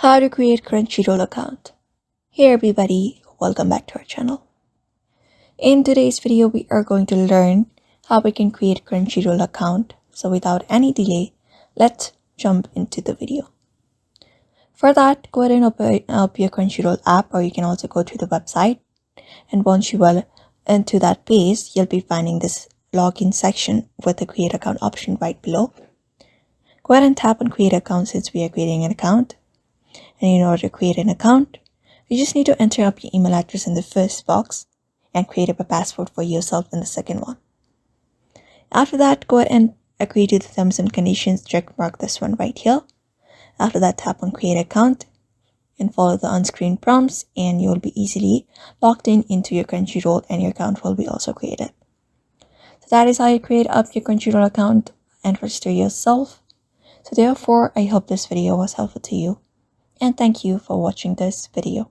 How to create Crunchyroll account. Hey everybody, welcome back to our channel. In today's video, we are going to learn how we can create Crunchyroll account. So without any delay, let's jump into the video. For that, go ahead and open up your Crunchyroll app, or you can also go to the website. And once you are into that page, you'll be finding this login section with the create account option right below. Go ahead and tap on create account since we are creating an account. And in order to create an account, you just need to enter up your email address in the first box and create up a password for yourself in the second one. After that, go ahead and agree to the terms and conditions, check mark this one right here. After that, tap on create account and follow the on-screen prompts, and you will be easily logged in into your Crunchyroll and your account will be also created. So that is how you create up your Crunchyroll account and register yourself. So therefore, I hope this video was helpful to you. And thank you for watching this video.